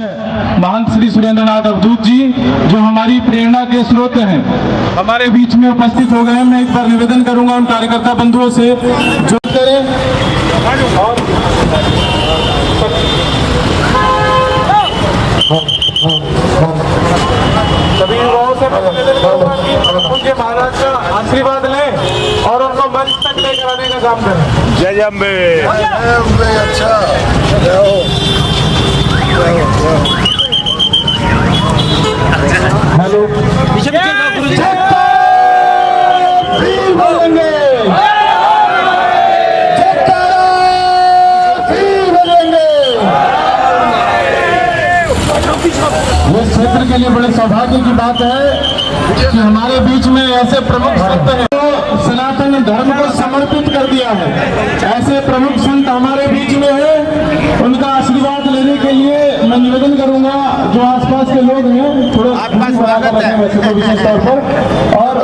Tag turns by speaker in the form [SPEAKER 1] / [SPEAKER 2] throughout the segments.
[SPEAKER 1] महंत श्री सुरेंद्रनाथ अवधूत जी, जो हमारी प्रेरणा के स्रोत हैं, हमारे बीच में उपस्थित हो गए हैं। मैं एक बार निवेदन करूंगा उन कार्यकर्ता बंधुओं से जो करें और सभी युवाओं से निवेदन करूंगा कि उनके महाराज का आशीर्वाद लें और उनको मंच तक लेकर आने का काम करें।
[SPEAKER 2] जय अम्बे।
[SPEAKER 3] अच्छा
[SPEAKER 1] हेलो इस क्षेत्र के लिए बड़े सौभाग्य की बात है कि हमारे बीच में ऐसे प्रमुख संत हैं जो सनातन धर्म को समर्पित कर दिया है। ऐसे प्रमुख संत हमारे बीच में हैं, उनका आशीर्वाद लेने के लिए मैं निवेदन करूंगा जो आसपास के लोग हैं थोड़ा वैसे तो विशेष तौर पर और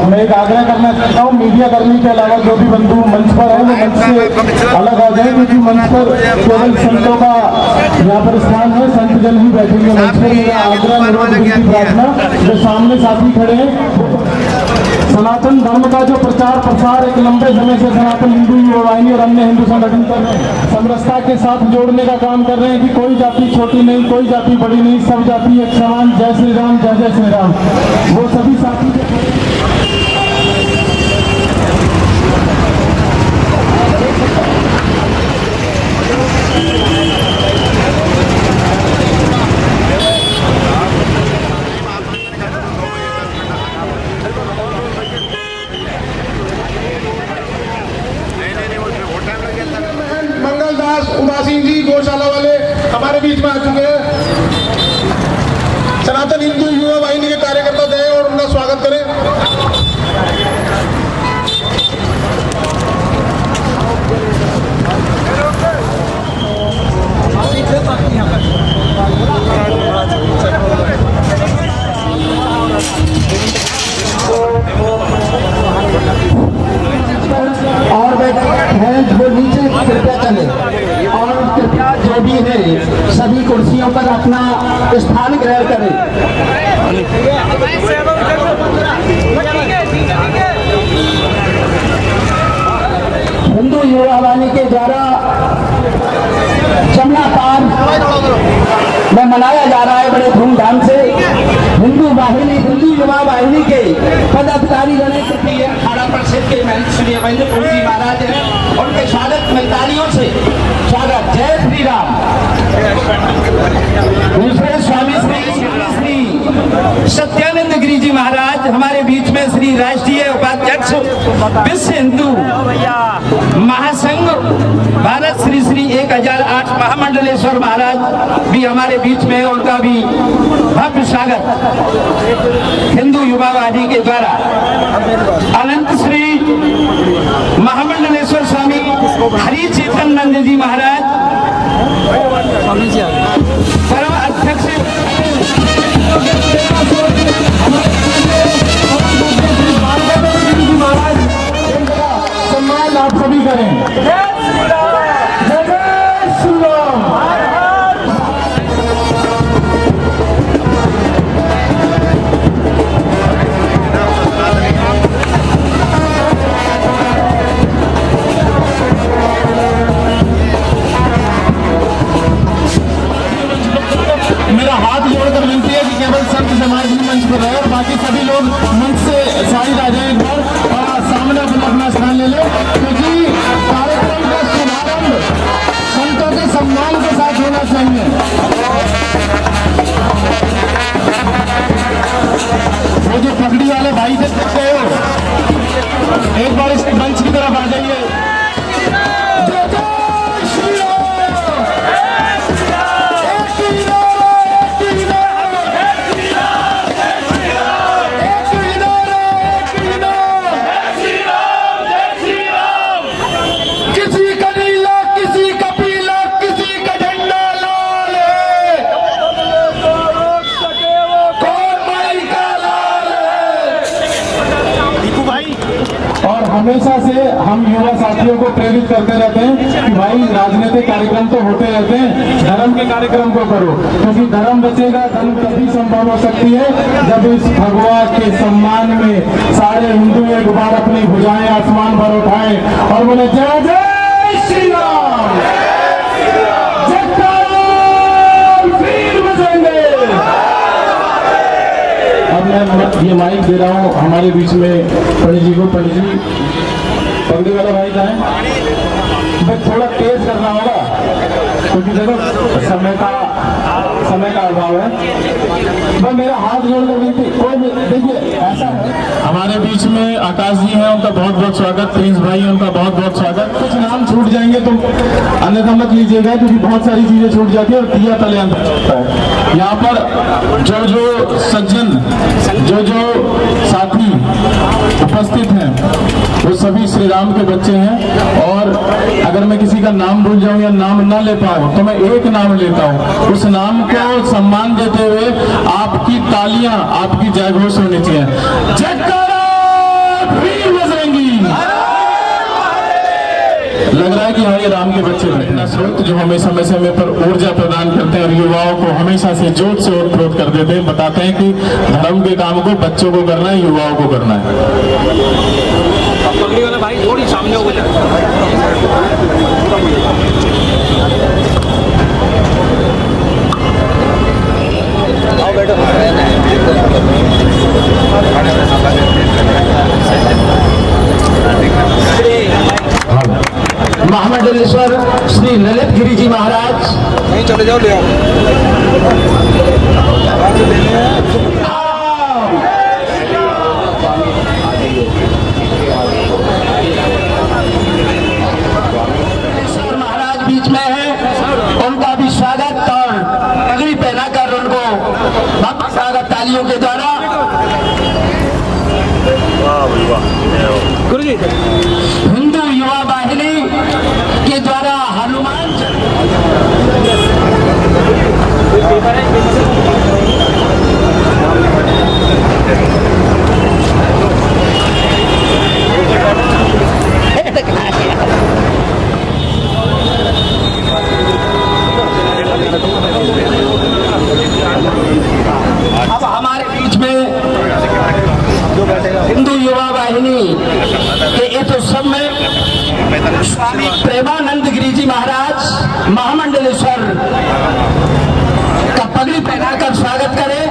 [SPEAKER 1] मैं एक आग्रह करना चाहता हूँ मीडिया कर्मी के अलावा जो भी बंधु मंच पर है वो मंच से अलग आ जाए, क्योंकि मंच पर केवल संतों का यहाँ पर स्थान है, संत जन ही बैठेंगे मंच पर। मेरा आग्रह निरोध विनती प्रार्थना जो सामने साथी खड़े हैं, सनातन धर्म का जो प्रचार प्रसार एक लंबे समय से सनातन हिंदू युवा वाहिनी और अन्य हिंदू संगठन कर समरसता के साथ जोड़ने का काम कर रहे हैं कि कोई जाति छोटी नहीं, कोई जाति बड़ी नहीं, सब जाति एक समान। जय श्री राम, जय जय श्री राम। वो सभी साथी
[SPEAKER 3] उदासीन जी गौशाला वाले हमारे बीच में आ चुके हैं। सनातन हिंदू युवा वाहिनी के कार्यकर्ता जाए और उनका स्वागत करें।
[SPEAKER 4] और हैं वो नीचे कृपया चले और कृपया जो भी है सभी कुर्सियों पर अपना स्थान ग्रहण करें। हिंदू युवा वाहिनी के द्वारा जमुना पार में मनाया जा रहा है बड़े धूमधाम से। हिंदू वाहिनी, हिंदू युवा वाहिनी के पदाधिकारी अखाड़ा परिषद के महंत श्री अवैधपुर जी महाराज हैं, उनके स्वागत में तालियों से स्वागत। जय श्री राम। दूसरे स्वामी श्री सत्यानंद गिरी जी महाराज हमारे बीच में, श्री राष्ट्रीय उपाध्यक्ष विश्व हिंदू महासंघ भारत श्री श्री 1008 महामंडलेश्वर महाराज भी हमारे बीच में, उनका भी भव्य स्वागत हिंदू युवा वाहिनी के द्वारा। अनंत श्री महामंडलेश्वर स्वामी हरि चेतन नंद जी महाराज परम अध्यक्ष महाराज, सम्मान आप सभी करें।
[SPEAKER 1] भाइयों को प्रेरित करते रहते हैं कि भाई राजनीतिक कार्यक्रम तो होते रहते हैं, धर्म के कार्यक्रम को करो, क्योंकि धर्म बचेगा, धर्म तभी संभव हो सकती है जब इस भगवा के सम्मान में सारे हिंदू एक बार अपनी भुजाएं आसमान पर उठाएं और बोले जय जय श्री राम, जयकारा वीर बजरंगे। अब मैं ये माइक दे रहा हूँ हमारे बीच में पंडित जी को। पंडित जी, पगड़ी वाला भाई का है, थोड़ा तेज करना होगा क्योंकि देखो समय का अभाव है। मैं मेरा हाथ जोड़कर विनती, कोई देखिए ऐसा है हमारे बीच में आकाश जी हैं, उनका बहुत बहुत स्वागत, प्रिंस भाई हैं, उनका बहुत बहुत स्वागत। कुछ नाम छूट जाएंगे तो अन्यथा मत लीजिएगा, क्योंकि बहुत सारी चीजें छूट जाती है और दिया तले अंदर होता है। यहाँ पर जो सज्जन, जो साथी उपस्थित हैं वो सभी श्री राम के बच्चे हैं, और अगर मैं किसी का नाम भूल जाऊं या नाम ना ले पाऊं तो मैं एक नाम लेता हूं। उस नाम को सम्मान देते हुए आपकी तालियां, आपकी जयघोष होनी चाहिए। जयकारा वीर बजरंगी। लग रहा है कि हाँ, ये राम के बच्चे बैठना स्रोत जो हमें समय समय पर ऊर्जा प्रदान करते हैं और युवाओं को हमेशा से जोत से ओतप्रोत कर देते हैं, बताते हैं कि धर्म के काम को बच्चों को करना है, युवाओं को करना है।
[SPEAKER 2] पगड़ी वाला भाई थोड़ी सामने हो जाए।
[SPEAKER 4] महामंडलेश्वर श्री ललित गिरी जी महाराज,
[SPEAKER 3] नहीं चले जाओ, ले
[SPEAKER 4] महाराज बीच में है, उनका भी स्वागत और पगड़ी पहनाकर उनको भक्त स्वागत तालियों के द्वारा।
[SPEAKER 2] गुरु जी,
[SPEAKER 4] हिंदू युवा वाहिनी के द्वारा हनुमान अब हमारे बीच में हिंदू युवा वाहिनी के इस उत्सव में स्वामी प्रेमानंद गिरी जी महाराज महामंडलेश्वर का पगड़ी पहनाकर स्वागत करें।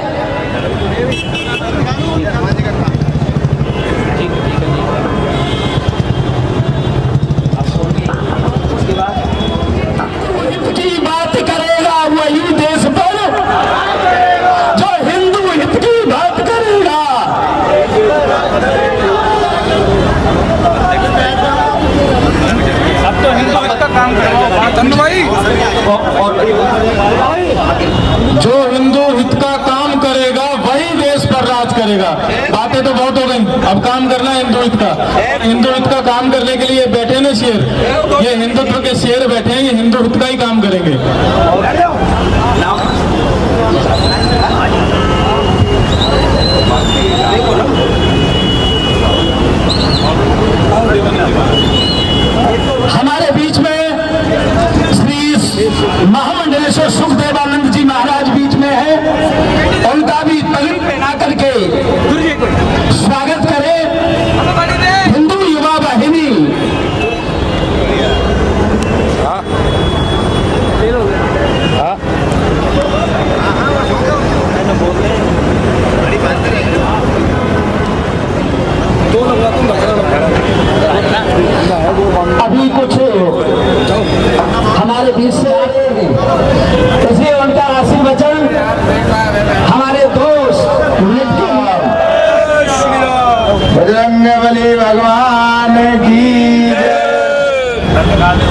[SPEAKER 4] हित की बात करेगा वही देश पर जो हिंदू हित की बात करेगा।
[SPEAKER 2] अब तो हिंदू का काम करो भाई।
[SPEAKER 1] जो हिंदू हित का काम करेगा वही देश पर राज करेगा। बातें तो बहुत हो गई, अब काम करना है हिंदू हित का। हिंदू हित का काम करने के लिए बैठे ना शेर, ये हिंदुत्व के शेर बैठे हैं, ये हिंदू हित का ही काम करेंगे।
[SPEAKER 4] हमारे बीच में श्री महामंडलेश्वर सुखदेवानंद जी महाराज बीच में है, उनका भी पगड़ी पहना करके स्वागत करें। हिंदू युवा वाहिनी अभी कुछ हमारे बीच से इसलिए उनका आशीर्वचन हमारे दोस्त
[SPEAKER 1] बजरंगबली भगवान की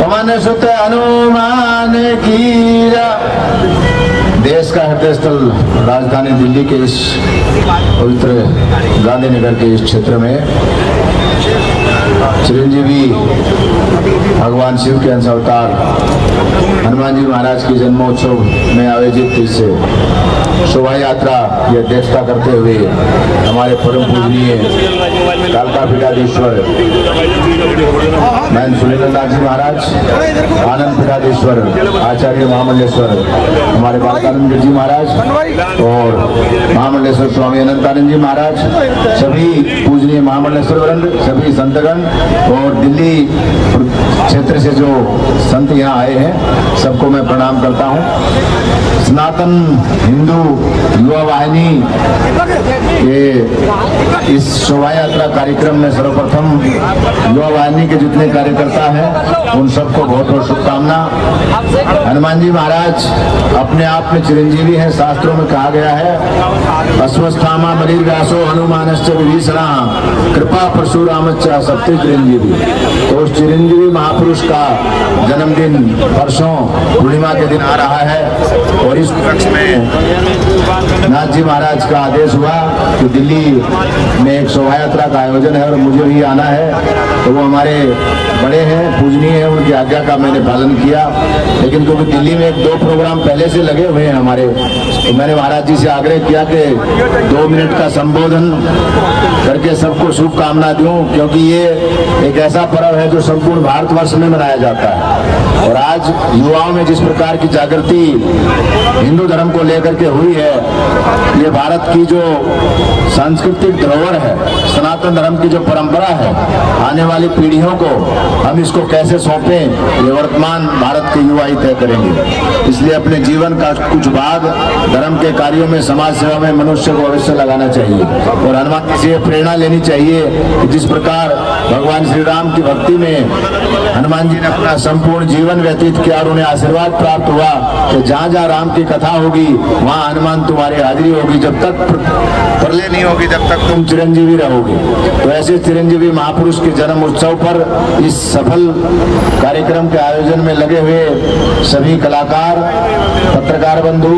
[SPEAKER 1] पवन सुत हनुमान की। देश का हृदय स्थल राजधानी दिल्ली के इस पवित्र गांधीनगर के इस क्षेत्र में चिरंजीवी भगवान शिव के अंश अवतार हनुमान जी महाराज की जन्मोत्सव में आयोजित इस शोभा यात्रा की अध्यक्षता करते हुए हमारे परम पूजनीय कालका पीठाधीश्वर
[SPEAKER 5] मैं सुरेंद्रनाथ जी महाराज, आनंद पिरादेश्वर, आचार्य महामंडलेश्वर हमारे बालकानंद जी महाराज और महामंडलेश्वर स्वामी अनंतानंद जी महाराज, सभी पूजनीय महामंडलेश्वर वृंद, सभी संतगण और दिल्ली क्षेत्र से जो संत यहाँ आए हैं सबको मैं प्रणाम करता हूँ। सनातन हिंदू युवा वाहिनी के इस शोभा यात्रा कार्यक्रम में सर्वप्रथम युवा वाहिनी के जितने कार्यकर्ता हैं उन सबको बहुत बहुत शुभकामना। हनुमान जी महाराज अपने आप में चिरंजीवी हैं। शास्त्रों में कहा गया है अश्वस्थामा बलिर्व्यासो हनुमानश्च विभीषणः कृपा परशुरामश्च सप्त चिरंजीवी। तो उस चिरंजीवी महापुरुष का जन्मदिन परसों पूर्णिमा के दिन आ रहा है और इस उपलक्ष्य में नाथ जी महाराज का आदेश हुआ कि दिल्ली में एक शोभा यात्रा का आयोजन है और मुझे भी आना है। तो वो हमारे बड़े हैं, पूजनीय हैं, उनकी आज्ञा का मैंने पालन किया। लेकिन क्योंकि दिल्ली में एक दो प्रोग्राम पहले से लगे हुए हैं हमारे, तो मैंने महाराज जी से आग्रह किया कि 2 मिनट का संबोधन करके सबको शुभकामना दूं, क्योंकि ये एक ऐसा पर्व है जो संपूर्ण भारतवर्ष में मनाया जाता है। और आज युवाओं में जिस प्रकार की जागृति हिंदू धर्म को लेकर के हुई है, ये भारत की जो सांस्कृतिक धरोहर है, सनातन धर्म की जो परंपरा है, आने वाली पीढ़ियों को हम इसको कैसे सौंपें ये वर्तमान भारत के युवा ही तय करेंगे। इसलिए अपने जीवन का कुछ भाग धर्म के कार्यों में, समाज सेवा में मनुष्य को अवश्य लगाना चाहिए और हनुमान जी से प्रेरणा लेनी चाहिए कि जिस प्रकार भगवान श्री राम की भक्ति में हनुमान जी ने अपना संपूर्ण जीवन व्यतीत किया और उन्हें आशीर्वाद प्राप्त हुआ कि जहाँ जहाँ राम की कथा होगी वहाँ हनुमान तुम्हारी हाजिरी होगी, जब तक प्रलय नहीं होगी जब तक तुम चिरंजीवी रहोगे। तो ऐसे चिरंजीवी महापुरुष के जन्म उत्सव पर इस सफल कार्यक्रम के आयोजन में लगे हुए सभी कलाकार, पत्रकार बंधु,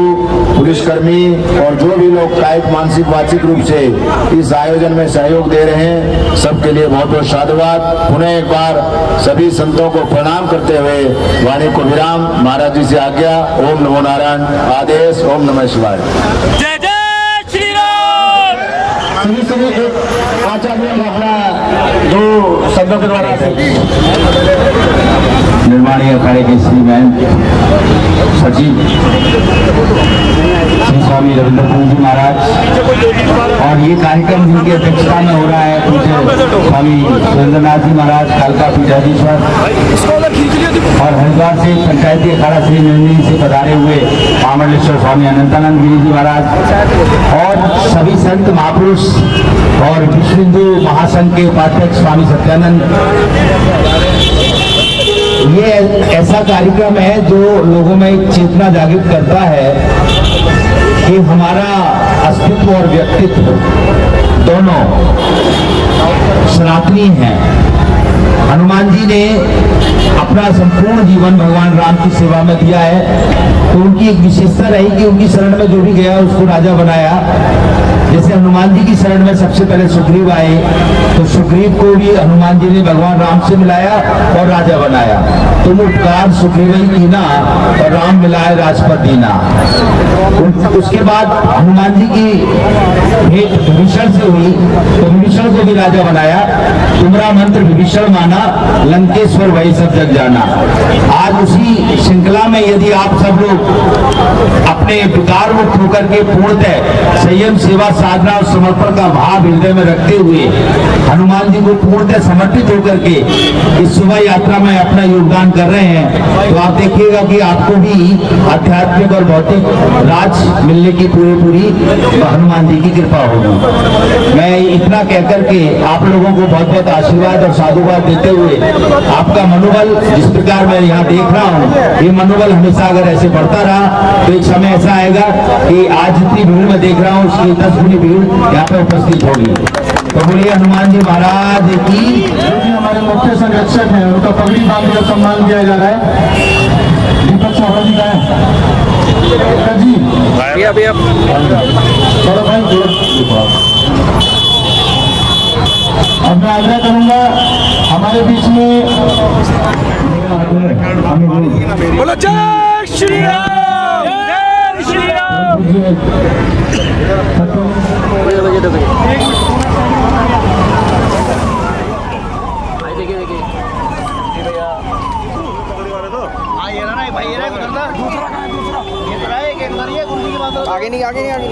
[SPEAKER 5] पुलिसकर्मी और जो भी लोग कायिक मानसिक वाचिक रूप से इस आयोजन में सहयोग दे रहे हैं, सबके लिए बहुत बहुत साधुवाद। पुनः एक बार सभी संतों को प्रणाम करते हुए वाणी को विराम। महाराज जी से आज्ञा। ओम नमो नारायण। आदेश। ओम नमः शिवाय।
[SPEAKER 2] जय जय श्री राम।
[SPEAKER 1] सभी आचार्य महाराज जो संतों के द्वारा
[SPEAKER 5] निर्माणीय अखाड़े के श्रीमैन सचिव श्री स्वामी रविंद्रपुर जी महाराज और ये कार्यक्रम जिनकी अध्यक्षता में हो रहा है पूज्य स्वामी सुरेंद्रनाथ जी महाराज, कालका पीठाधीश्वर और हरिद्वार से पंचायती अखाड़ा श्री नंदिनी से पधारे हुए महामंडलेश्वर स्वामी अनंतानंद गिरी जी महाराज और सभी संत महापुरुष और विश्व हिंदू महासंघ के उपाध्यक्ष स्वामी सत्यानंद। ये ऐसा कार्यक्रम है जो लोगों में एक चेतना जागृत करता है कि हमारा अस्तित्व और व्यक्तित्व दोनों सनातनी हैं। हनुमान जी ने अपना संपूर्ण जीवन भगवान राम की सेवा में दिया है, तो उनकी एक विशेषता रही कि उनकी शरण में जो भी गया उसको राजा बनाया। जैसे हनुमान जी की शरण में सबसे पहले सुग्रीव आए, तो सुग्रीव को भी हनुमान जी ने भगवान राम से मिलाया और राजा बनाया। तुम उपकार सुग्रीव ही कीना और राम मिलाए राजपद दीना। उसके बाद हनुमान जी की भेंट विभीषण से हुई, तो विभीषण को भी राजा बनाया। तुम्हारा मंत्र विभीषण माना, लंकेश्वर वही सब जग जाना। आज उसी श्रृंखला में यदि आप सब लोग अपने विकार मुक्त होकर के पूर्णतः संयम, सेवा, साधना और समर्पण का भाव हृदय में रखते हुए हनुमान जी को पूर्णतः समर्पित होकर के इस शोभा यात्रा में अपना योगदान कर रहे हैं, तो आप देखिएगा कि आपको भी आध्यात्मिक और भौतिक राज मिलने की पूरी हनुमान जी की कृपा होगी। मैं इतना कहकर के आप लोगों को बहुत बहुत आशीर्वाद और साधुवाद देते हुए आपका मनोबल जिस प्रकार मैं यहाँ देख रहा हूँ, ये मनोबल हमेशा अगर ऐसे बढ़ता रहा तो एक समय ऐसा आएगा कि आज जितनी भीड़ में देख रहा हूँ उसकी 10 गुनी भीड़ यहाँ पे उपस्थित होगी। तो बोलिए हनुमान जी महाराज की।
[SPEAKER 1] हमारे मुख्य संरक्षक हैं, उनका पगड़ी बांध कर सम्मान किया जा रहा है। दीपक चौहान जी का है जी।
[SPEAKER 2] भैया
[SPEAKER 1] चलो भाई, अब मैं आग्रह करूंगा हमारे बीच में
[SPEAKER 2] बोलो जय श्री राम। जय श्री राम। देखिए
[SPEAKER 6] आगे नहीं आगे नहीं आगे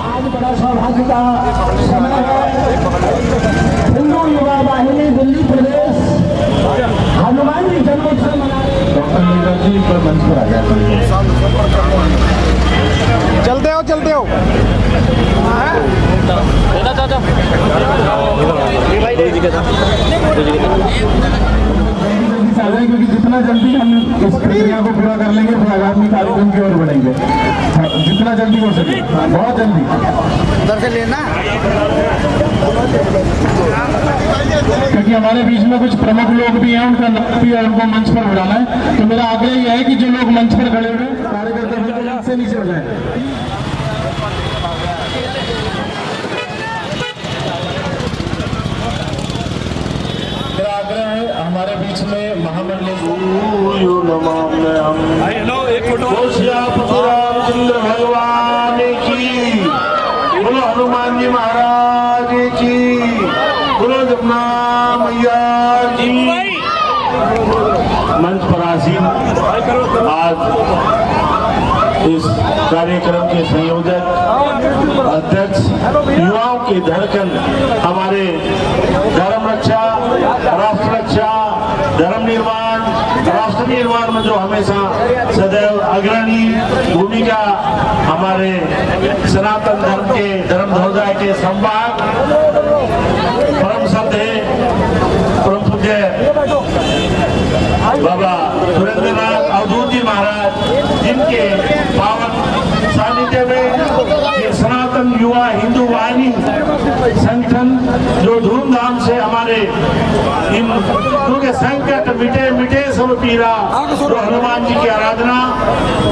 [SPEAKER 4] आज बड़ा सौभाग्य का समय है। हिंदू युवा वाहिनी दिल्ली प्रदेश हनुमान जी जन्मोत्सव मना
[SPEAKER 5] डॉक्टर लीला जी पर मंच पर आ गया।
[SPEAKER 6] चलते हो
[SPEAKER 1] क्योंकि जितना जल्दी हम इस प्रक्रिया को पूरा कर लेंगे फिर आगामी कार्यक्रम की ओर बढ़ेंगे। जितना जल्दी हो सके, बहुत जल्दी।
[SPEAKER 6] उधर से लेना।
[SPEAKER 1] क्योंकि हमारे बीच में कुछ प्रमुख लोग भी हैं, उनका नाम भी है, उनको मंच पर बुलाना है। तो मेरा आग्रह यह है कि जो लोग मंच पर खड़े हुए कार्यकर्ता बिल्कुल से नीचे हो जाए। मेरा आग्रह है हमारे बीच में महामंडल रामचंद्र भगवान की, बोलो हनुमान जी महाराज की, बोलो जमुना मैया जी। मंच पर आसीन आज इस कार्यक्रम के संयोजक अध्यक्ष, युवाओं की धड़कन, हमारे धर्म रक्षा, राष्ट्र रक्षा, धर्म निर्माण, राष्ट्र निर्माण में जो हमेशा सदैव अग्रणी भूमिका हमारे सनातन धर्म के धर्म ध्वजा के संवाद परम श्रद्धेय परम पूज्य बाबा सुरेंद्रनाथ अवधूत जी महाराज, जिनके पावन सानिध्य में ये सनातन युवा हिंदू वाहिनी संगठन जो धूमधाम से हमारे इन क्योंकि संकट मिटे मिटे सब पीरा, जो हनुमान जी की आराधना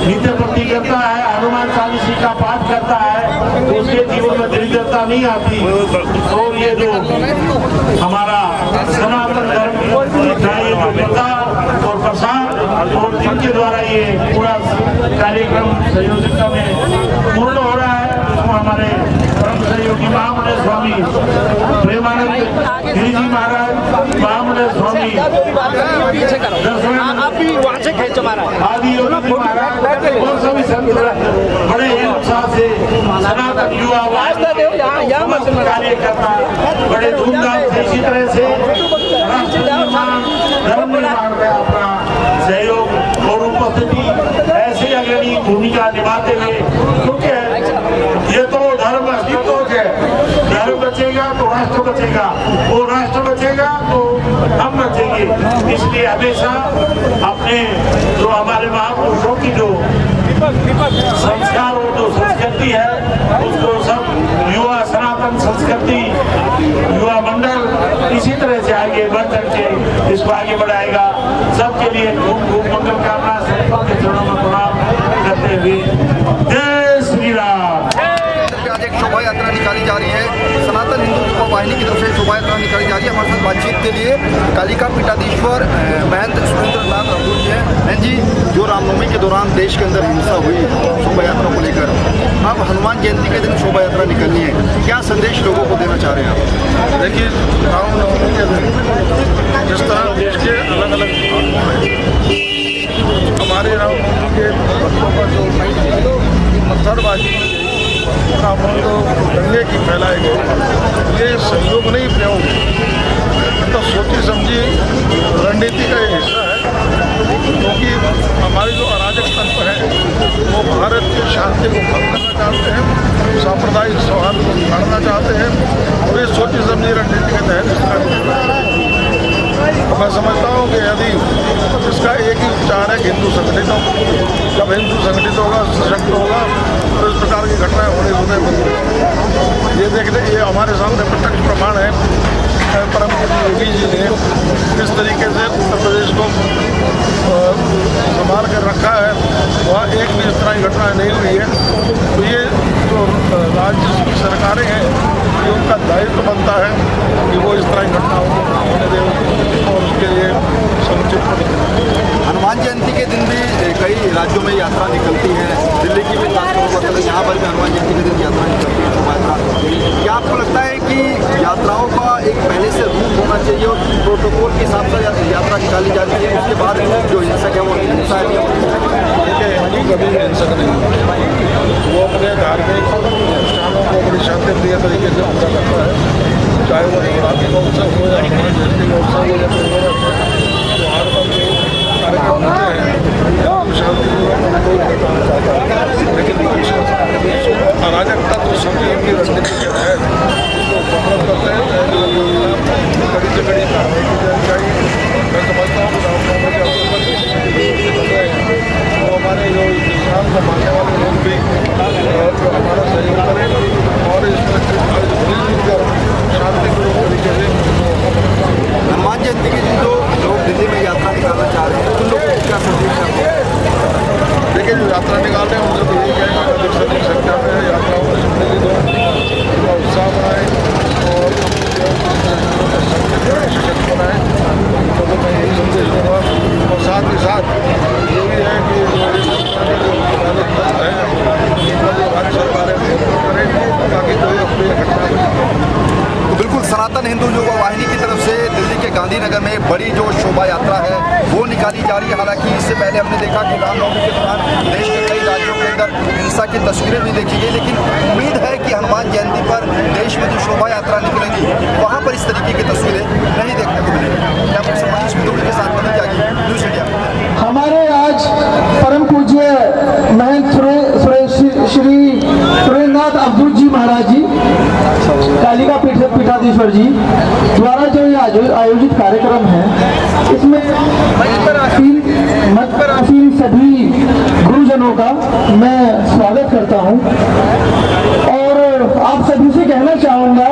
[SPEAKER 1] नित्य प्रति करता है, हनुमान चालीसा का पाठ करता है, तो उसके जीवन में दरिद्रता नहीं आती। और ये जो हमारा सनातन धर्म प्रचार और प्रसार और जिनके द्वारा ये पूरा कार्यक्रम संयोजकता में पूर्ण हो रहा है, उसमें हमारे परम सहयोगी महामंडल स्वामी प्रेमानंद गिरी जी महाराज, महामंडल स्वामी आदि योगी जी महाराज और सभी संत बड़े उत्साह से सनातन युवा कार्यकर्ता बड़े धूमधाम से इसी तरह से राष्ट्र निर्माण धर्म निर्माण में अपना सहयोग और उपस्थिति ऐसी अग्रणी भूमिका निभाते हुए, क्योंकि ये तो धर्म अस्तित्व है, धर्म बचेगा तो राष्ट्र बचेगा, वो राष्ट्र बचेगा तो हम बचेंगे। इसलिए हमेशा अपने जो हमारे महापुरुषों की जो संस्कार और जो संस्कृति है, उसको सब युवा सनातन संस्कृति युवा मंडल इसी तरह से आगे बढ़ करके इसको आगे बढ़ाएगा। सबके लिए खूब खूब मंगल कामना, सबके चरणों में प्रणाम करते हुए जय श्री राम।
[SPEAKER 6] आज एक शोभा यात्रा निकाली जा रही है, सनातन हिंदू युवा वाहिनी की तरफ से शोभा यात्रा निकाली जा रही है। हमारे साथ बातचीत के लिए कालिका पीठाधीश्वर महंत सुरेंद्रनाथ अवधूत जी हैं। महंत जी, जो रामनवमी के दौरान देश के अंदर हिंसा हुई शोभा यात्रा को लेकर, अब हनुमान जयंती के दिन शोभा यात्रा निकलनी है, क्या संदेश लोगों को देना चाह रहे हैं आप?
[SPEAKER 3] देखिए, रामनवमी के दिन जिस तरह देश के अलग अलग हमारे रामनवमी के भक्तों पर जो पत्थरबाजी रावण को दंगे की फैलाए गए, ये सहयोग नहीं प्रयोग, तो सोची समझी रणनीति का ये हिस्सा है। क्योंकि हमारे जो अराजक तंत्र है वो भारत की शांति को भंग करना चाहते हैं, सांप्रदायिक सौहार्द को बिगाड़ना चाहते हैं, और ये सोची समझी रणनीति के तहत इसका मैं समझता हूँ कि यदि इसका एक ही उपचार है, हिंदू संगठित हो। जब हिंदू संगठित होगा, सशक्त होगा, तो इस प्रकार की घटनाएं होने बंद हो। ये देखने, ये हमारे सामने प्रत्यक्ष प्रमाण है। परम पूज्य योगी जी ने किस तरीके से उत्तर प्रदेश को संभाल कर रखा है, वहाँ एक भी इस तरह की घटनाएं नहीं हुई है। तो ये जो राज्य की सरकारें हैं, ये उनका दायित्व दायित्व बनता है कि वो इस तरह की घटनाओं को ना होने दे और उसके लिए समुचित
[SPEAKER 6] हनुमान जयंती के दिन भी कई राज्यों में यात्रा निकलती है। दिल्ली की भी यहाँ पर भी हनुमान जयंती के दिन यात्रा निकलती है, शोभा यात्रा। क्या आपको लगता है कि यात्राओं का एक पहले से रूट होना चाहिए और प्रोटोकॉल के हिसाब से यात्रा निकाली जाती है, उसके बाद जो हिंसक है वो हिंसा है?
[SPEAKER 3] हिंदू कभी हिंसक नहीं, वो अपने धार्मिक अनुष्ठानों को बड़ी शांतिप्रिय तरीके से पूरा करता है, चाहे वो नवरात्रि का उत्सव हो या हनुमान जयंती का उत्सव हो या त्योहार पर जो कार्यक्रम होते हैं शांतिपूर्वक उनको बताना चाहता है। लेकिन अराजक तत्व संयम की रणनीति के तहत उसको खत्म करते हैं, कड़ी से कड़ी कार्रवाई की जानी चाहिए। मैं समझता हूँ कि रामनवमी के अवसर पर वो हमारे जो इस्लाम को मानने वाले लोग भी जो हमारा सहयोग करें और इसमें शांतिपूर्वक तरीके से
[SPEAKER 6] हनुमान जयंती के दिन जो लोग दिल्ली में यात्रा निकालना चाह रहे हैं उन लोगों को क्या संदेश करते हैं?
[SPEAKER 3] देखिए, जो यात्रा निकाल रहे हैं उनसे तो यही कहेंगे अधिक से अधिक संख्या में यात्राओं में सम्मिलित हो, उनका उत्साह बनाए और सशक्त बनाए। तो मैं यही संदेश दूँगा और साथ ही साथ ये भी है कि राज्य सरकारें करें ताकि कोई अप्रिय घटना नहीं।
[SPEAKER 6] तो बिल्कुल सनातन हिंदू युवा वाहिनी की तरफ से दिल्ली के गांधीनगर में बड़ी जो शोभा यात्रा है वो निकाली जा रही है। हालांकि इससे पहले हमने देखा कि रामनवमी के दौरान देश के कई राज्यों के अंदर हिंसा की तस्वीरें भी देखी गई, लेकिन उम्मीद है कि हनुमान जयंती पर देश में जो शोभा यात्रा निकलेगी वहाँ पर इस तरीके की तस्वीरें नहीं देखने को मिलेगी। के साथ न्यूज़ इंडिया।
[SPEAKER 1] हमारे आज परम पूज्य महंत श्री सुरेंद्रनाथ अवधूत जी महाराज जी, कालिका पीठाधीश्वर जी द्वारा जो ये आयोजित कार्यक्रम है, इसमें मत सभी गुरुजनों का मैं स्वागत करता हूं और आप सभी से कहना चाहूंगा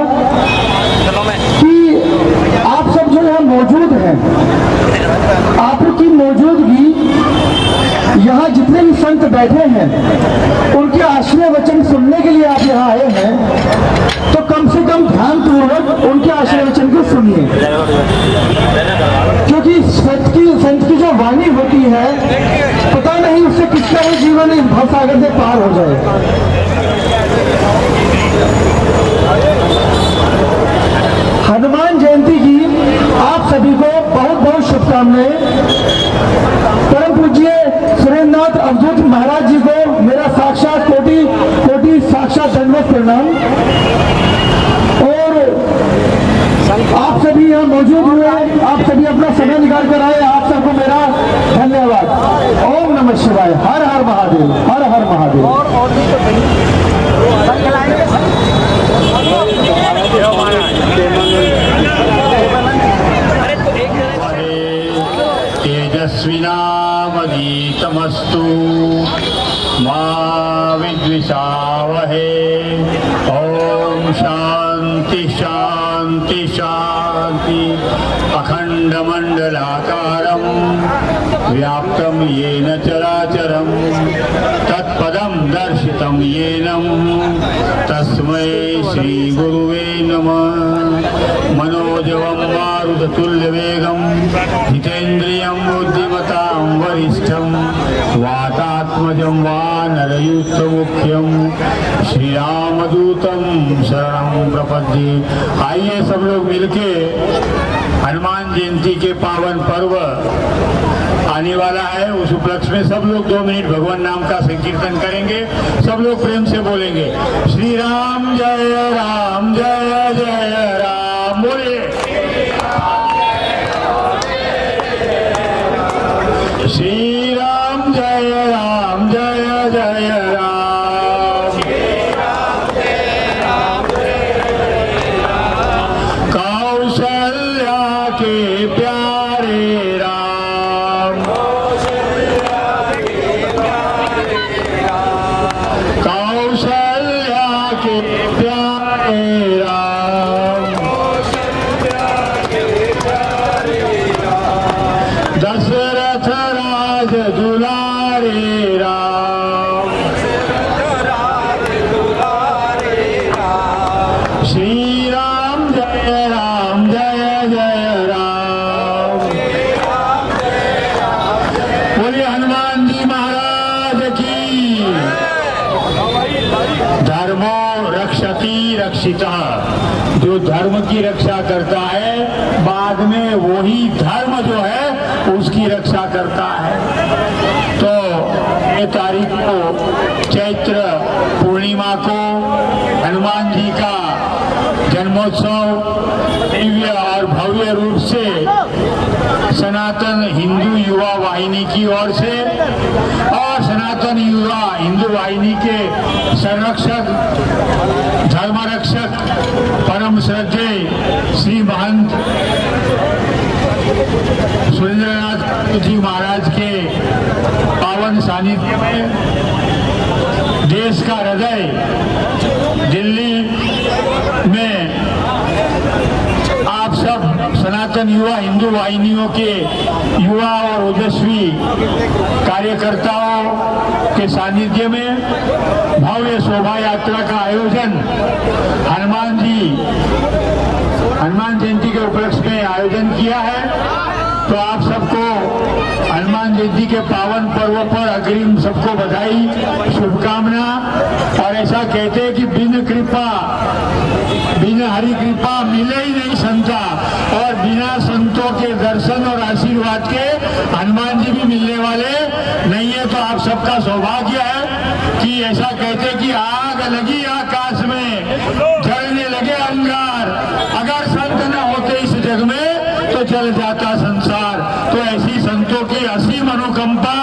[SPEAKER 1] कि आप सब जो यहाँ मौजूद हैं, आपकी मौजूदगी यहाँ जितने भी संत बैठे हैं उनके आश्रय वचन सुनने के लिए आप यहाँ आए हैं, तो कम से कम ध्यानपूर्वक उनके आश्रय वचन को सुनिए, क्योंकि संत की जो वाणी होती है पता नहीं उससे किसका वो जीवन इस भवसागर से पार हो जाए। हनुमान जयंती की आप सभी को बहुत बहुत शुभकामनाएं। परम पूज्य सुरेंद्रनाथ अवधूत महाराज जी को मेरा साक्षात कोटि साक्षात दंडवत प्रणाम। और आप सभी यहाँ मौजूद हुए, आप सभी अपना समय निकाल कर आए, आप सबको मेरा धन्यवाद। ओम नमः शिवाय। हर हर महादेव, हर हर महादेव।
[SPEAKER 7] तेजस्विनावधीतमस्तु मा विद्विषावहे। ओम शांति शांति शांति। अखंडमंडलाकारं व्याप्तं येन चराचरं तत्पदं दर्शितं येन तस्मै श्री गुरुवे नमः। मनोजवं मारुततुल्यवेगं जितेन्द्रियं बुद्धिमतां वरिष्ठं वातात्मजं वानरयूथमुख्यं श्रीरामदूतं शरणं प्रपद्ये। आइए सब लोग मिलके हनुमान जयंती के पावन पर्व आने वाला है, उस उपलक्ष्य में सब लोग 2 मिनट भगवान नाम का संकीर्तन करेंगे। सब लोग प्रेम से बोलेंगे श्री राम जय राम जय जय राम। बोलिए श्री राम जय राम जय जय राम। कौशल्या के प्यारे राम, कौशल्या के प्यारे राम, दशरथ राज रक्षति रक्षितः, जो धर्म की रक्षा करता है बाद में वही धर्म जो है उसकी रक्षा करता है। तो ये तारीख को चैत्र पूर्णिमा को हनुमान जी का जन्मोत्सव दिव्य और भव्य रूप से सनातन हिंदू युवा वाहिनी की ओर से और सनातन युवा हिंदू वाहिनी के संरक्षक धर्मरक्षक परम श्रद्धेय श्री महंत सुरेंद्रनाथ जी महाराज के पावन सानिध्य में देश का हृदय दिल्ली में आप सब सनातन युवा हिंदू वाहिनियों के युवा और ओजस्वी कार्यकर्ताओं के सानिध्य में भव्य शोभा यात्रा का आयोजन हनुमान जयंती के उपलक्ष्य में आयोजन किया है। तो आप सबको हनुमान जयंती के पावन पर्व पर अग्रिम सबको बधाई, शुभकामना। और ऐसा कहते हैं कि बिना हरि कृपा मिले ही नहीं संता, और बिना संतों के दर्शन और आशीर्वाद के हनुमान जी भी मिलने वाले नहीं है। तो आप सबका सौभाग्य है कि ऐसा कहते हैं कि आग लगी आकाश में, जलने लगे अंगार, अगर संत न होते इस जग में तो चल जाता संसार। तो ऐसी संतों की असीम अनुकंपा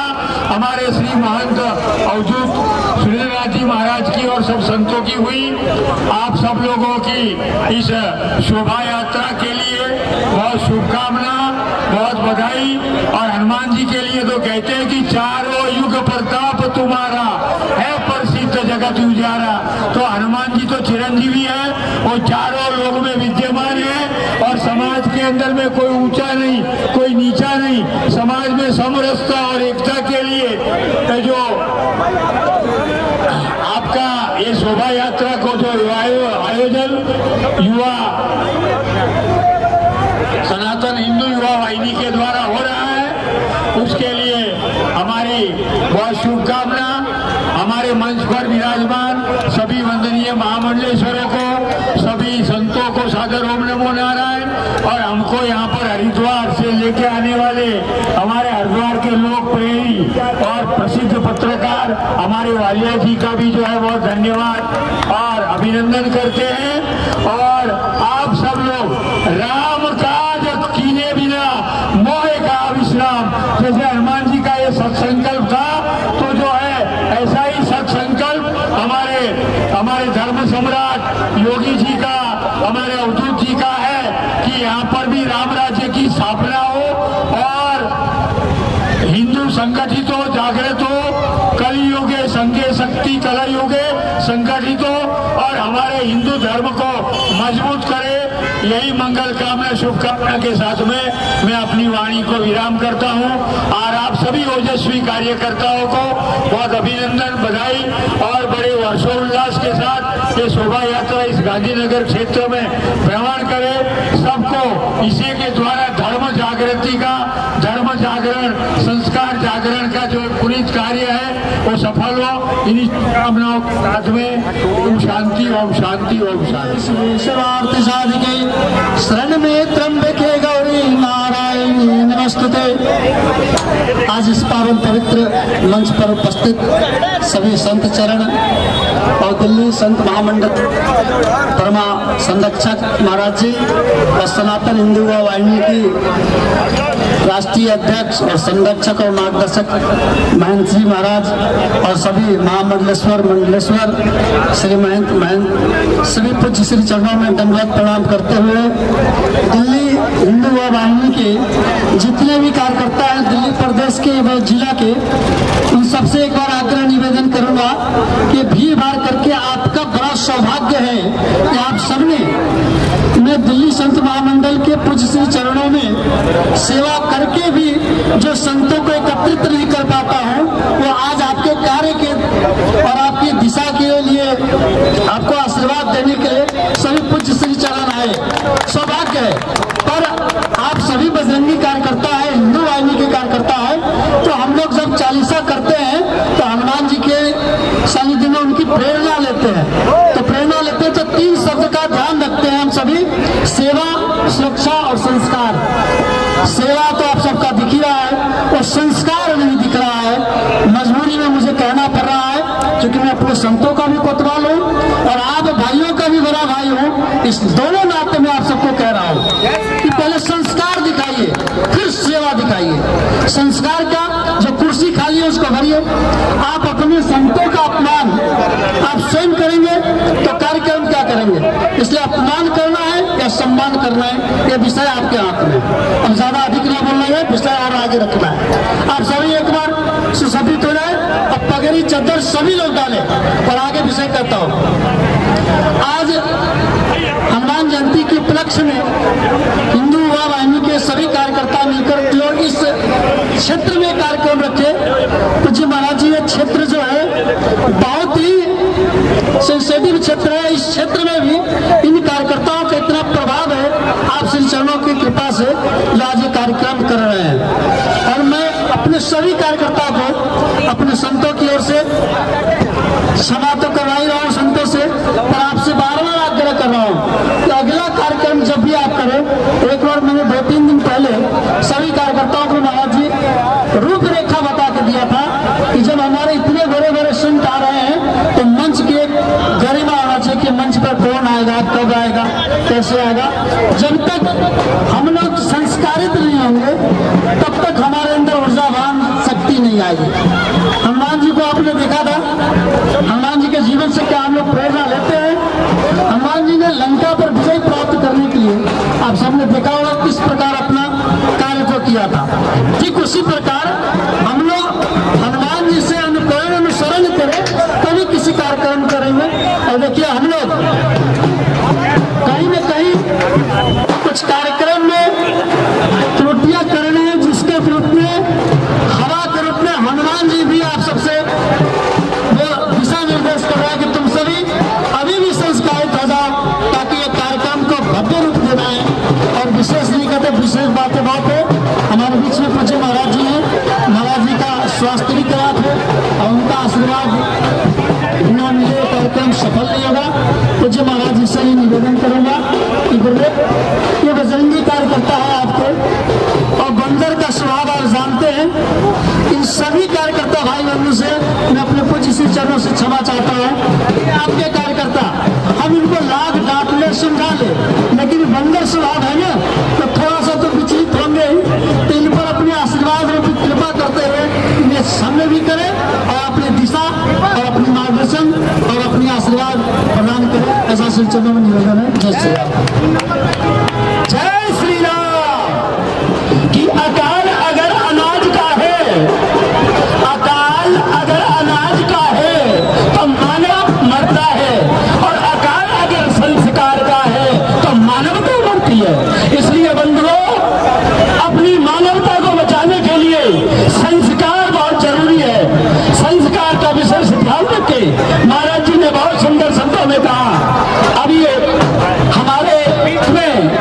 [SPEAKER 7] हमारे श्री महंत अवधूत सुरेंद्रनाथ जी महाराज की और सब संतों की हुई। आप सब लोगों की इस शोभा यात्रा के लिए बहुत शुभकामना, बहुत बधाई। और हनुमान जी के लिए तो कहते हैं कि चारों युग प्रताप तुम्हारा है, प्रसिद्ध जगत उजारा। तो हनुमान जी तो चिरंजीवी है, वो चारों लोग में विद्यमान है और समाज के अंदर में कोई ऊंचा नहीं, कोई नीचा नहीं, समाज में समरसता और एकता के लिए जो आपका ये शोभा यात्रा को जो आयोजन युवा सनातन हिंदू युवा वाहिनी के द्वारा हो रहा है, उसके लिए हमारी बहुत शुभकामना। हमारे मंच पर विराजमान सभी वंदनीय महामंडलेश्वरों को, सभी संतों को सादर ओम नमो नारायण। और हमको यहाँ पर हरिद्वार से लेके आने वाले हमारे हरिद्वार के लोक प्रेमी और प्रसिद्ध पत्रकार हमारे वालिया जी का भी जो है बहुत धन्यवाद और अभिनंदन करते हैं। और आप सब लोग राम काज कीने बिना मोहे का विश्राम, जैसे हनुमान जी का ये सत्संकल्प था, तो जो है ऐसा ही सत्संकल्प हमारे धर्म सम्राट योगी जी का, हमारे अवधूत जी का है कि यहाँ पर भी राम राज्य की स्थापना हो और हिंदू संगठित हो, जागृत हो, कलियुगे संघे शक्ति कलयुगे संगठित हो और हमारे हिंदू धर्म को मजबूत करे। यही मंगल कामना शुभकामना के साथ में मैं अपनी वाणी को विराम करता हूं और आप सभी ओजस्वी कार्यकर्ताओं को बहुत अभिनंदन, बधाई और बड़े हर्षोल्लास के साथ ये शोभा यात्रा इस गांधीनगर क्षेत्र में भ्रमण करे। सबको इसी के द्वारा धर्म जागृति का, धर्म जागरण, संस्कार जागरण का जो पुनीत कार्य है वो सफल हो। इन्हीं कामनाओं के साथ में ओम शांति, ओम शांति, ओम शांति।
[SPEAKER 1] ईश्वरार्थ साधिके शरण में त्र्यंबके गौरी नारायणी नमस्तुते। आज इस पावन पवित्र मंच पर उपस्थित सभी संत चरण और दिल्ली संत महामंडल परमा संरक्षक महाराज जी और सनातन हिंदू वाहिनी की राष्ट्रीय अध्यक्ष और संरक्षक और मार्गदर्शक महंत जी महाराज और सभी महामंडलेश्वर मंडलेश्वर श्री महंत सभी पूज्य श्री चरणों में दंडवत प्रणाम करते हुए दिल्ली हिंदू वाहिनी के जितने भी कार्यकर्ता हैं दिल्ली प्रदेश के व जिला के, उन सबसे एक बार आग्रह निवेदन करूंगा कि भीड़ भाड़ करके आपका बड़ा सौभाग्य है कि आप सबने, मैं दिल्ली संत महामंडल के पूज्य श्री चरणों में सेवा करके भी जो संतों को एकत्रित नहीं कर पाता हूँ, वो आज आपके कार्य के और आपकी दिशा के लिए आपको आशीर्वाद देने के लिए सभी पूज्य श्री चरण आए। सौभाग्य है। पर आप सभी बजरंगी कार्यकर्ता है, हिंदू वाहिनी के कार्यकर्ता है, तो हम लोग जब चालीसा करते हैं तो हनुमान जी के सानिध्य में उनकी प्रेरणा लेते हैं। तो प्रेरणा लेते हैं तो तीन शब्द का ध्यान रखते हैं हम सभी, सेवा, सुरक्षा और संस्कार। सेवा तो आप सबका दिख ही रहा है और संस्कार नहीं दिख रहा है। मजबूरी में मुझे कहना पड़ रहा है क्योंकि मैं अपने संतों का भी कोतवाल हूँ और आप भाइयों का भी बड़ा भाई हूँ। इस दोनों नाते में आप सबको कह रहा हूँ कि पहले संस्कार दिखाइए, फिर सेवा दिखाइए। संस्कार क्या? जो कुर्सी खाली है उसको भरिए। आप अपने संतों का अपमान आप स्वयं करेंगे तो कार्यक्रम क्या करेंगे? इसलिए अपमान करना है या सम्मान करना है, यह विषय आपके हाथ में। अब ज्यादा अधिक ना बोलना है, विषय और आगे रखना है। आप सभी एक बार सुशोभित हो जाए, अब पगड़ी चद्दर सभी लोग डाले और आगे विषय करता हूँ। आज हनुमान जयंती के उपलक्ष्य में हिंदू युवा वाहिनी के सभी कार्यकर्ता मिलकर जो इस क्षेत्र में कार्यक्रम रखे, पूज्य महाराज जी, ये क्षेत्र जो है बहुत ही सेंसिटिव क्षेत्र है। इस क्षेत्र में भी इन कार्यकर्ताओं का इतना प्रभाव है, आप श्री चरणों की कृपा से जो आज ये कार्यक्रम कर रहे हैं। और मैं अपने सभी कार्यकर्ताओं को अपने संतों की ओर से क्षमा तो करवा ही रहा हूँ संतों से, पर आपसे बार-बार आग्रह कर रहा हूँ कि अगला कार्यक्रम जब भी आप करें, एक बार मैंने 2-3 दिन पहले सभी कार्यकर्ताओं को महाराज जी रूपरेखा बता के दिया था कि जब हमारे इतने बड़े बड़े संत आ रहे हैं तो मंच की एक गरिमा होना चाहिए कि मंच पर कौन आएगा, कब आएगा, कैसे आएगा। जब तक हम लोग संस्कारित नहीं होंगे तब तक हमारे अंदर ऊर्जावान शक्ति नहीं आएगी। हनुमान जी को आपने देखा था, हनुमान जी के जीवन से क्या हम लोग प्रेरणा लेते हैं? हनुमान जी ने लंका पर विजय प्राप्त करने के लिए आप सबने देखा होगा किस प्रकार अपना कार्य को किया था। ठीक उसी प्रकार हम लोग हनुमान जी से अनुकरण अनुसरण करें तभी किसी कार्यक्रम करेंगे। और देखिए हम लोग कहीं न कहीं कुछ कार्यक्रम में त्रुटियां कर रहे हैं, जिसके विरुद्ध में हवा के रूप में हनुमान जी भी आप सबसे वो दिशा निर्देश कर रहा है कि तुम सभी अभी भी संस्कारित हो जाओ ताकि ये कार्यक्रम को भव्य रूप देना है। और विशेष नहीं कहते, विशेष बातें बहुत है। हमारे बीच में पूज्य महाराज जी हैं, महाराज जी का स्वास्थ्य भी खराब है और उनका आशीर्वाद बिना मिले कार्यक्रम सफल नहीं होगा। पूज्य महाराज जी से ही निवेदन करूंगा कि गुरुदेव ये बजरंगी कार्यकर्ता है आपके और बंदर का स्वभाव आप जानते हैं। इन सभी कार्यकर्ता भाई बंधु से मैं अपने पूज्य श्री चरणों से क्षमा चाहता हूँ। आपके कार्यकर्ता हम इनको लाख डांट ले, समझा ले, लेकिन बंदर स्वभाव है ना तो थोड़ा सा तो विचलित होंगे ही। तो इन पर अपने आशीर्वाद रूपी कृपा करते हुए इन्हें सामने भी करें और अपनी दिशा और अपनी मार्गदर्शन और अपनी आशीर्वाद प्रदान करें, ऐसा श्री चरणों में निवेदन है। जय श्री राम।
[SPEAKER 4] जय श्री राम। कि अकाल अगर अनाज का है, अकाल अगर अनाज का है तो मानव मरता है, और अकाल अगर संस्कार का है तो मानवता मरती है। इसलिए बंधुओं, अपनी मानवता को बचाने के लिए संस्कार बहुत जरूरी है। संस्कार का विशेष ध्यान रखें। महाराज जी ने बहुत सुंदर शब्दों में कहा, अभी हमारे पीठ में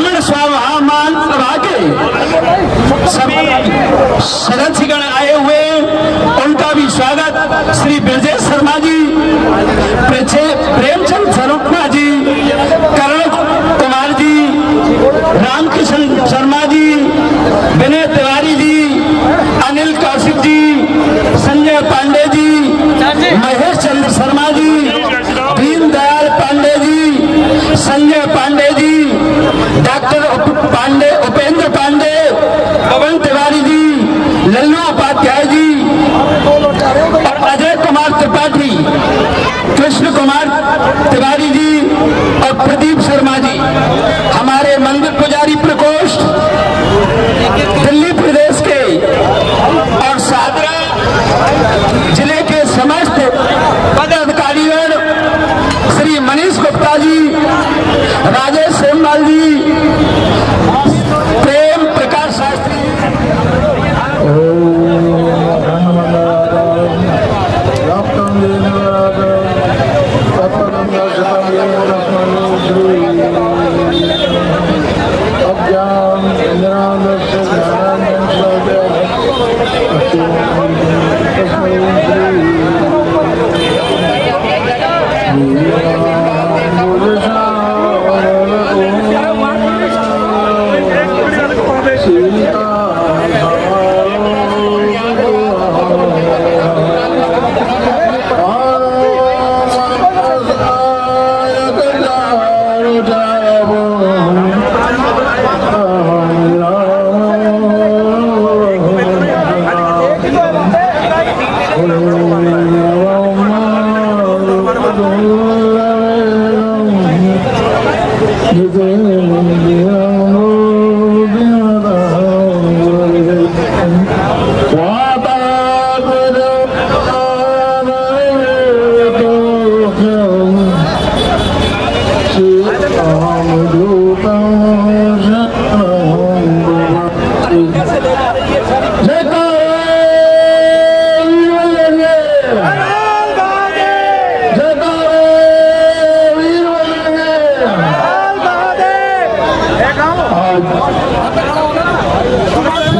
[SPEAKER 4] ब्राह्मण स्वाभिमान सभा के सभी सदस्यगण आए हुए, उनका भी स्वागत। श्री ब्रजेश शर्मा जी, प्रेमचंद स्वरूपा जी, करण कुमार जी, रामकिशन शर्मा जी, विनय तिवारी जी, अनिल कौशिक जी, संजय पांडे जी, महेश चंद्र शर्मा जी, दीनदयाल पांडे जी, संजय पांडे जी, डॉक्टर पांडे, उपेंद्र पांडे, पवन तिवारी जी, लल्लू उपाध्याय जी और अजय कुमार त्रिपाठी, कृष्ण कुमार तिवारी जी और प्रदीप शर्मा जी, हमारे मंदिर पुजारी प्रकोष्ठ दिल्ली प्रदेश के और सादरा जिले के समस्त पदाधिकारीगण, श्री मनीष गुप्ता जी, राजेश सेमवाल जी, प्रेम प्रकाश शास्त्री,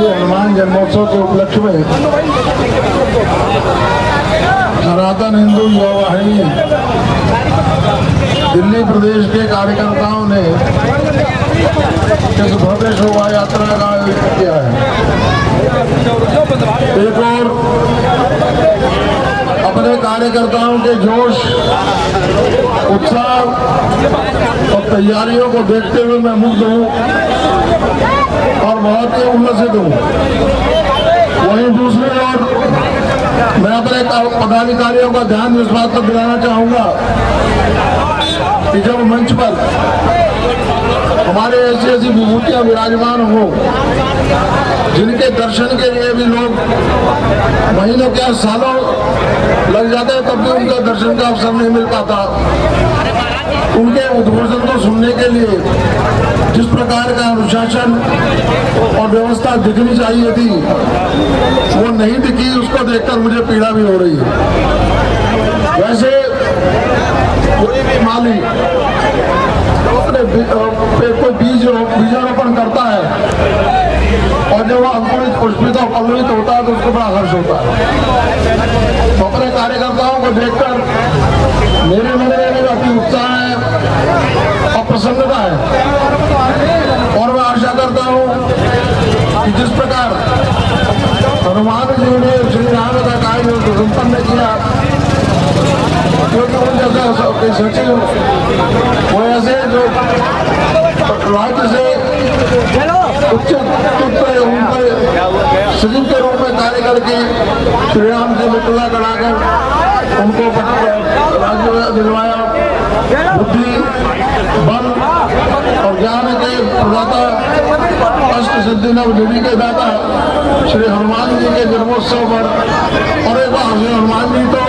[SPEAKER 3] हनुमान जन्मोत्सव के उपलक्ष्य में सनातन हिंदू युवा वाहिनी दिल्ली प्रदेश के कार्यकर्ताओं ने इस भव्य शोभा यात्रा का आयोजन किया है। एक और अपने कार्यकर्ताओं के जोश, उत्साह और तैयारियों को देखते हुए मैं मुग्ध हूँ और बहुत ही उल्लसित हूँ। वहीं दूसरी ओर मैं अपने पदाधिकारियों का ध्यान इस बात पर दिलाना चाहूंगा कि जब मंच पर हमारे ऐसी ऐसी विभूतियां विराजमान हो, जिनके दर्शन के लिए भी लोग महीनों क्या सालों लग जाते हैं, तब भी उनका दर्शन का अवसर नहीं मिल पाता। उनके उद्घोषण को सुनने के लिए जिस प्रकार का अनुशासन और व्यवस्था दिखनी चाहिए थी, वो नहीं दिखी। उसको देखकर मुझे पीड़ा भी हो रही है। वैसे कोई भी माली अपने कोई बीजारोपण करता है और जब वो अंकुरित, पुष्पित और पल्लवित होता है तो उसको बड़ा हर्ष होता है। तो अपने कार्यकर्ताओं को देखकर मेरे मन में काफी उत्साह है और प्रसन्नता है। और मैं आशा करता हूँ कि जिस प्रकार हनुमान जी ने श्री राम का कार्य संपन्न किया, क्योंकि उन जैसा सचिव वो ऐसे जो राज्य से उच्च सचिव के रूप में कार्य करके श्री राम से मित्रता कराकर उनको राज्य दिलवाया। बुद्धि, बल और ज्ञान के प्रदाता, अष्ट सिद्धि नव निधि के दाता श्री हनुमान जी के जन्मोत्सव पर, और एक बार हनुमान जी तो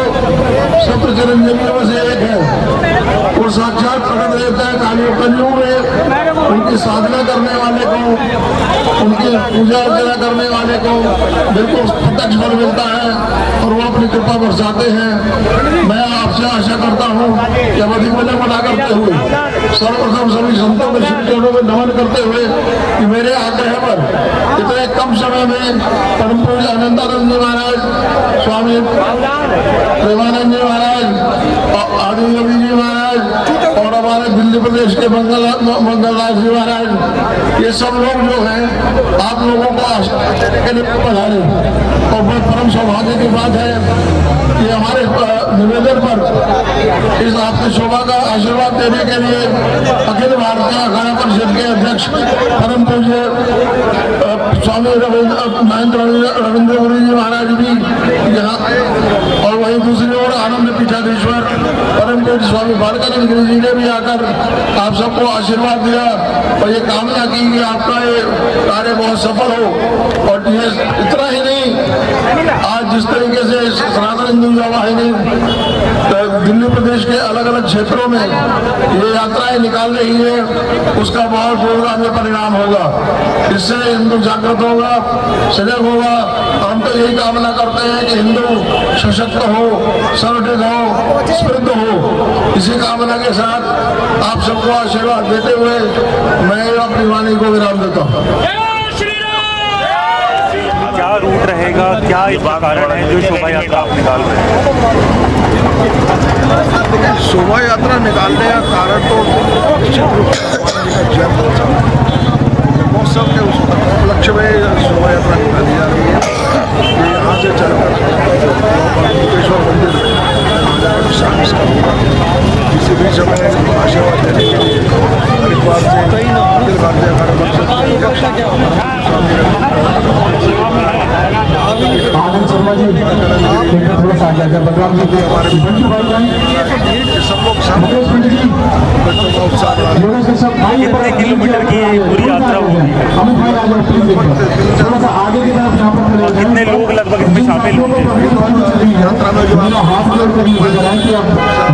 [SPEAKER 3] सप्त चिरंजीवियों से एक है। वो साक्षात प्रकट देवता है। कलयुग में उनकी साधना करने वाले को, उनकी पूजा अर्चना करने वाले को बिल्कुल प्रत्यक्ष फल मिलता है और वो अपनी कृपा बरसाते हैं। मैं आप आपसे आशा करता हूँ कि अवधि को बना करते हुए सर्वप्रथम सभी संतों के श्री चरणों में नमन करते हुए कि मेरे आग्रह पर इतने कम समय में परम पूज्य अनंतानंद जी महाराज, स्वामी प्रेमानंद जी महाराज, आदि योगी जी महाराज और हमारे दिल्ली प्रदेश के मंगलदास जी महाराज, ये सब लोग जो हैं आप लोगों को के लिए पधारे। और बहुत परम सौभाग्य की बात है कि हमारे निवेदन पर इस आपकी शोभा का आशीर्वाद देने के लिए अखिल भारतीय अखाड़ा परिषद के अध्यक्ष परम पूज्य स्वामी महेंद्र रविंद्रपुरी जी महाराज भी यहाँ आए और वहीं दूसरी ओर आनंद पीठाधीश्वर परम पूज्य स्वामी बालकानंद गिरी जी ने भी आकर आप सबको आशीर्वाद दिया और ये कामना की कि आपका ये कार्य बहुत सफल हो। और ये इतना ही नहीं, आज जिस तरीके से सनातन हिंदू युवा वाहिनी दिल्ली प्रदेश के अलग अलग क्षेत्रों में ये यात्राएं निकाल रही है, उसका बहुत दूरगामी परिणाम होगा। इससे हिंदू जागृत होगा, सजग होगा। हम तो यही कामना करते हैं कि हिंदू सशक्त हो, संगठित हो, समृद्ध हो। इसी कामना के साथ आप सबको आशीर्वाद देते हुए मैं अपनी वाणी को विराम देता हूँ।
[SPEAKER 8] क्या रूट रहेगा, क्या इसका कारण है जो शोभा यात्रा आप निकाल रहे हैं?
[SPEAKER 3] शोभा यात्रा निकालने का कारण तो निश्चित रूप से महोत्सव के उस उपलक्ष्य में शोभा यात्रा निकाली जा रही है। ये यहाँ से चलकर मुक्तेश्वर मंदिर में शामिल होगा। किसी भी समय आशीर्वाद देने के लिए हरिद्वार से अखिल भारतीय अखाड़ा परिषद
[SPEAKER 1] आनंद शर्मा जी थोड़ा सा आगे आकर बलराम जी के हमारे
[SPEAKER 3] सब लोग
[SPEAKER 1] मुकेश पंडित जी
[SPEAKER 3] बच्चों का उत्साह
[SPEAKER 8] कितने किलोमीटर की ये पूरी यात्रा होगी?
[SPEAKER 1] अमित भाई आगे प्लीज थोड़ा सा आगे की तरफ यहाँ पर खड़े
[SPEAKER 8] कितने लोग लगभग इसमें शामिल होंगे?
[SPEAKER 3] यात्रा में जो
[SPEAKER 1] मेरा हाथ जोड़ कर ये बताएं कि अब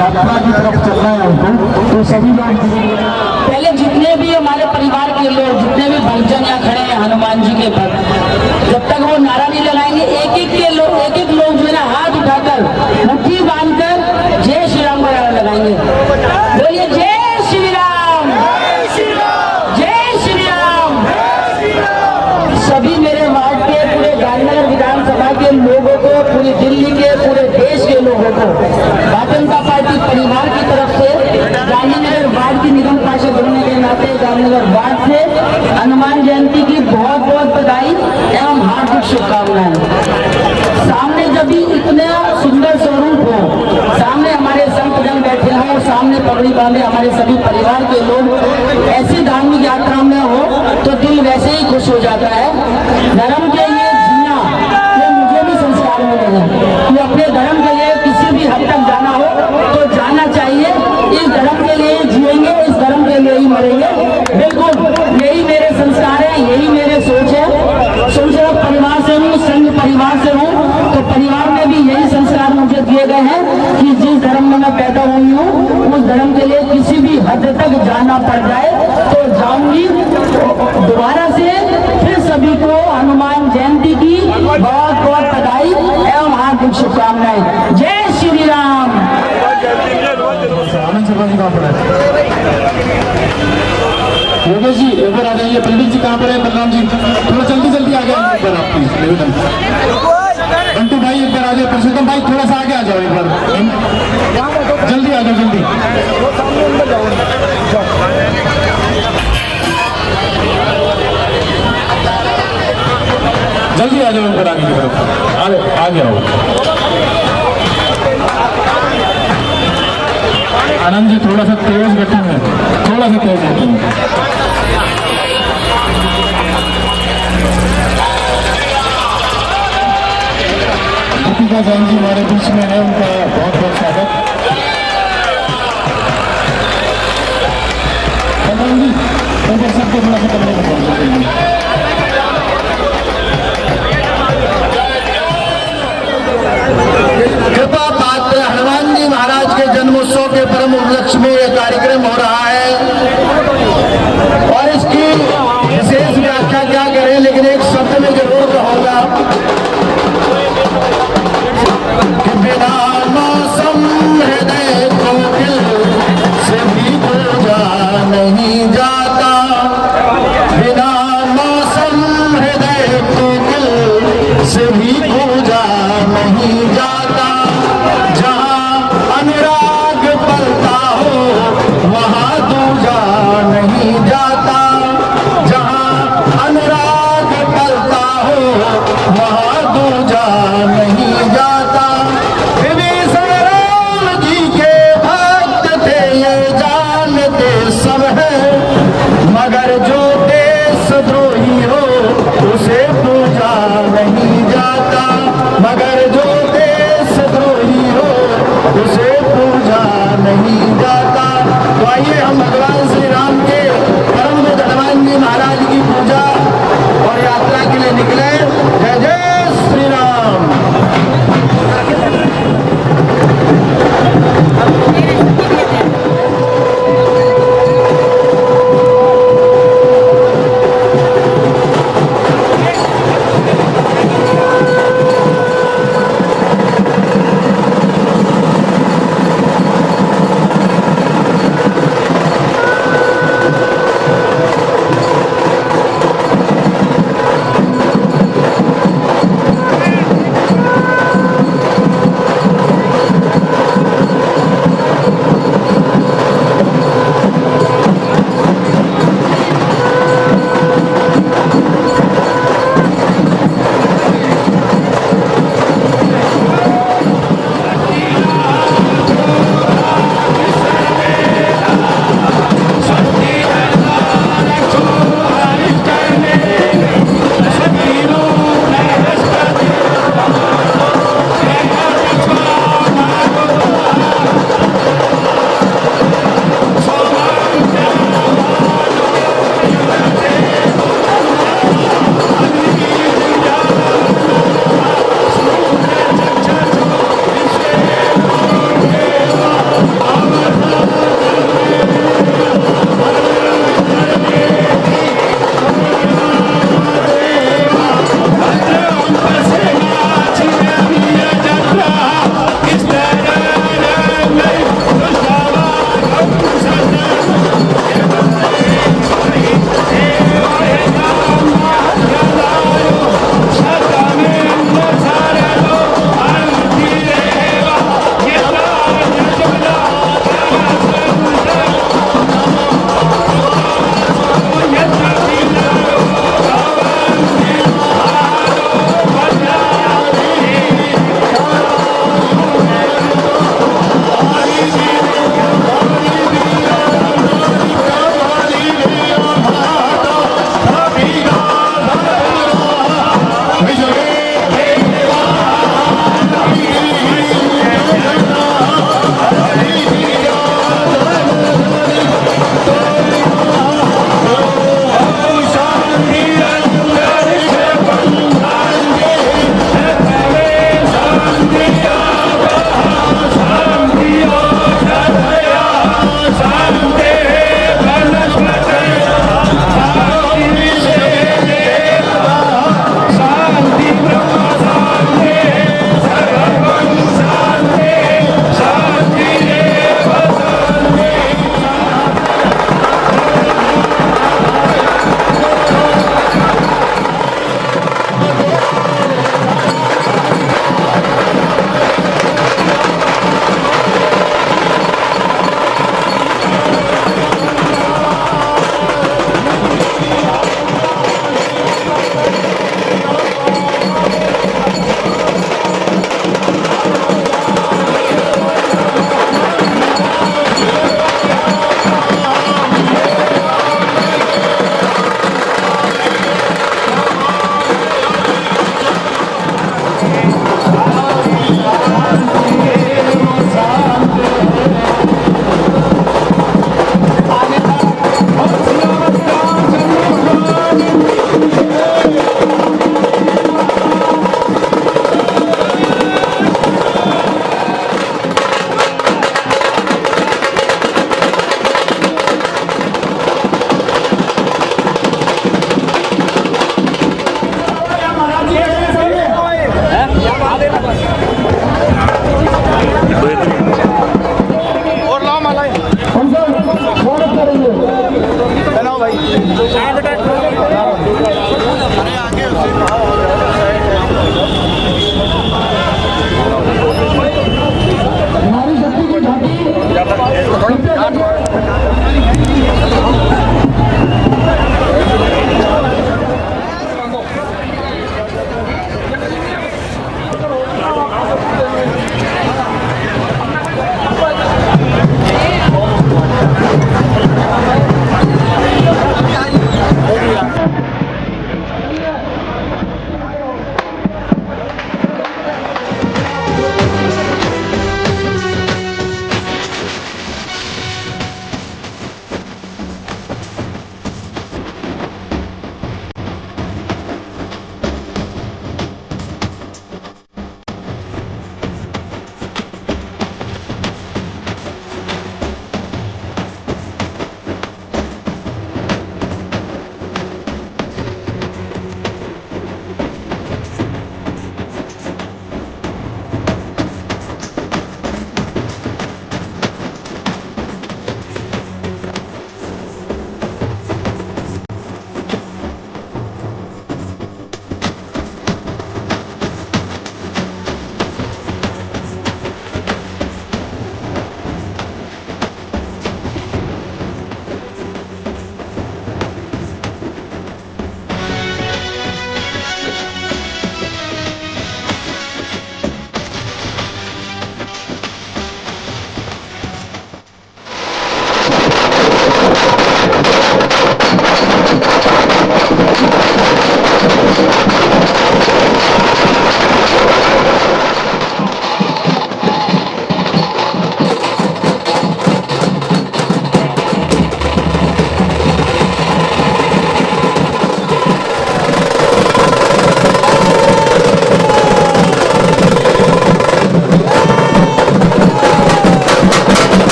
[SPEAKER 1] यात्रा की तरफ चलना है हमको, तो सभी लोग
[SPEAKER 9] पहले जितने भी हमारे परिवार के लोग, जितने भी भक्तजन यहाँ खड़े हैं हनुमान जी के भक्त, जब तक वो नारा नहीं लगाएंगे, एक एक लोग जो है ना हाथ उठाकर मुट्ठी बांधकर जय श्री राम का नारा लगाएंगे। बोलिए जय श्री राम, जय श्री राम। सभी मेरे वार्ड के पूरे गांधीनगर विधानसभा के लोगों को, पूरी दिल्ली के, पूरे देश के लोगों को भारतीय जनता पार्टी परिवार की तरफ से गांधीनगर वार्ड की निगम पार्षद होने के नाते गांधीनगर वार्ड से हनुमान जयंती की बहुत बहुत बधाई एवं हार्दिक शुभकामनाएं। सामने जब भी इतना सुंदर स्वरूप हो, सामने हमारे संत जन बैठे हों, सामने पगड़ी बांधे हमारे सभी परिवार के लोग ऐसी धार्मिक यात्रा में हो तो दिल वैसे ही खुश हो जाता है। धर्म के लिए जीना, ये मुझे भी संस्कार मिले हैं कि अपने धर्म के लिए किसी भी हद तक जाना हो तो जाना चाहिए। इस धर्म के लिए जिएंगे, इस धर्म के लिए ही मरेंगे। बिल्कुल यही मेरे संस्कार है, यही मेरे सोच है। संस्कृत परिवार से हूँ, संघ परिवार से हूँ, तो परिवार में भी यही संस्कार मुझे दिए गए हैं कि जिस धर्म में मैं पैदा हुई हूँ उस धर्म के लिए किसी भी हद तक जाना पड़ जाए तो जाऊंगी। दोबारा से फिर सभी को हनुमान जयंती की बहुत बहुत बधाई एवं हार्दिक शुभकामनाएं। जय श्री राम।
[SPEAKER 1] आनंद शर्मा जी कहाँ पर है? योगेश जी एक बार आ जाइए। पंडित जी कहाँ पर है? बलराम जी थोड़ा जल्दी जल्दी आ जाए एक बार, आप प्लीज निवेदन। बंटू भाई एक बार आ जाए। पुरुषोत्तम भाई थोड़ा सा आगे आ जाओ एक बार, जल्दी आ जाओ जल्दी। जल्दी आ जाओ ऊपर आगे की तरफ, आगे आओ। आनंद जी थोड़ा सा तेज गति में, थोड़ा सा तेज गति में। दीपिका जैन जी हमारे बीच में है, उनका बहुत बहुत स्वागत। आनंद जी ऊपर सबको थोड़ा सा कमरे में पहुंच।
[SPEAKER 5] कृपा पात्र हनुमान जी महाराज के जन्मोत्सव के परम उपलक्ष्य में यह कार्यक्रम हो रहा है और इसकी विशेष व्याख्या क्या करें, लेकिन एक शब्द में जरूर कहूंगा कि बिना मौसम उसे भी पूजा नहीं जाता। जहाँ अनुराग पलता हो वहाँ दूजा नहीं जाता। जहाँ अनुराग पलता हो वहाँ दूजा नहीं जाता। विभीषण राम जी के भक्त थे ये जानते सब है, मगर जो देशद्रोही हो उसे पूजा नहीं जाता।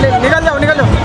[SPEAKER 2] निकल जाओ निकल जाओ